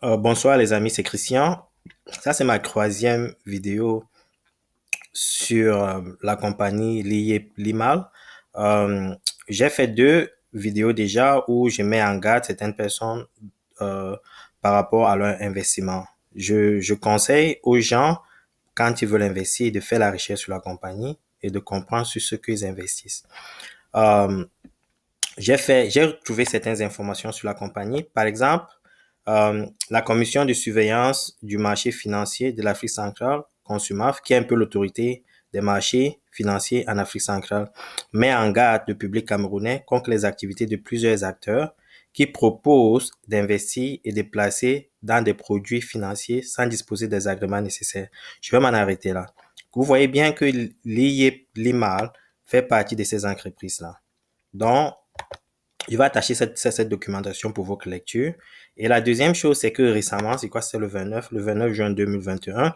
Bonsoir les amis, c'est Christian. Ça, c'est ma troisième vidéo sur la compagnie Limal. Euh, j'ai fait deux vidéos déjà où je mets en garde certaines personnes euh, par rapport à leur investissement. Je conseille aux gens, quand ils veulent investir, de faire la recherche sur la compagnie et de comprendre sur ce qu'ils investissent. Euh, j'ai retrouvé certaines informations sur la compagnie. Par exemple, la commission de surveillance du marché financier de l'Afrique centrale, Consumaf, qui est un peu l'autorité des marchés financiers en Afrique centrale, met en garde le public camerounais contre les activités de plusieurs acteurs qui proposent d'investir et de placer dans des produits financiers sans disposer des agréments nécessaires. Je vais m'en arrêter là. Vous voyez bien que l'IMAL fait partie de ces entreprises-là. Donc, je vais attacher cette documentation pour votre lecture. Et la deuxième chose, c'est que récemment, c'est quoi? C'est le 29 juin 2021,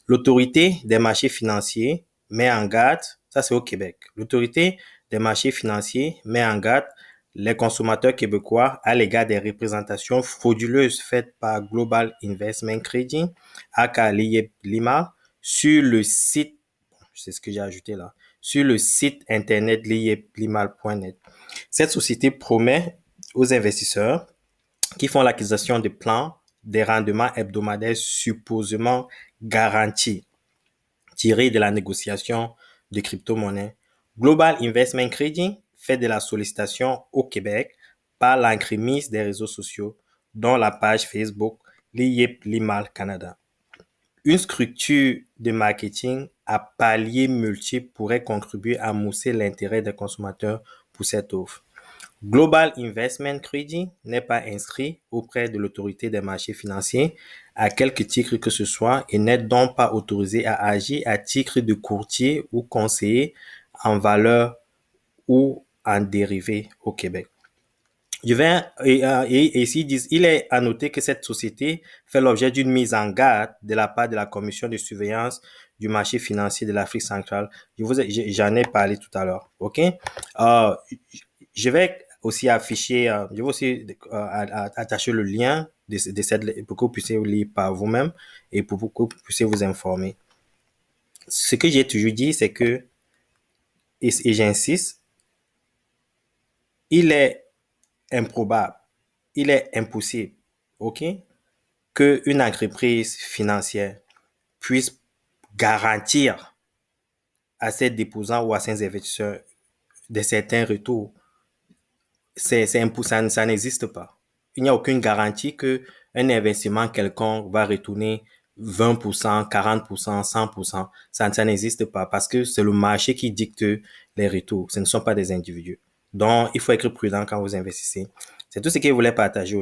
l'autorité des marchés financiers met en garde, ça c'est au Québec, l'autorité des marchés financiers met en garde les consommateurs québécois à l'égard des représentations frauduleuses faites par Global Investment Trading, aka Lima, sur le site, c'est ce que j'ai ajouté là, sur le site internet limal.net. Cette société promet aux investisseurs qui font l'acquisition de plans des rendements hebdomadaires supposément garantis tirés de la négociation de crypto-monnaies. Global Investment Trading fait de la sollicitation au Québec par l'entremise des réseaux sociaux, dont la page Facebook Liyep Limal Canada. Une structure de marketing à paliers multiples pourrait contribuer à mousser l'intérêt des consommateurs pour cette offre. Global Investment Trading n'est pas inscrit auprès de l'autorité des marchés financiers à quelque titre que ce soit et n'est donc pas autorisé à agir à titre de courtier ou conseiller en valeur ou en dérivé au Québec. Ici, il est à noter que cette société fait l'objet d'une mise en garde de la part de la commission de surveillance du marché financier de l'Afrique centrale. J'en ai parlé tout à l'heure. OK? Je vais aussi afficher, je vais aussi attacher le lien de cette, pour que vous puissiez lire par vous-même et pour que vous puissiez vous informer. Ce que j'ai toujours dit, c'est que, et j'insiste, il est improbable, il est impossible, OK, qu'une entreprise financière puisse garantir à ses déposants ou à ses investisseurs de certains retours. C'est impossible, ça n'existe pas. Il n'y a aucune garantie que un investissement quelconque va retourner 20%, 40%, 100%. Ça n'existe pas parce que c'est le marché qui dicte les retours. Ce ne sont pas des individus. Donc, il faut être prudent quand vous investissez. C'est tout ce que je voulais partager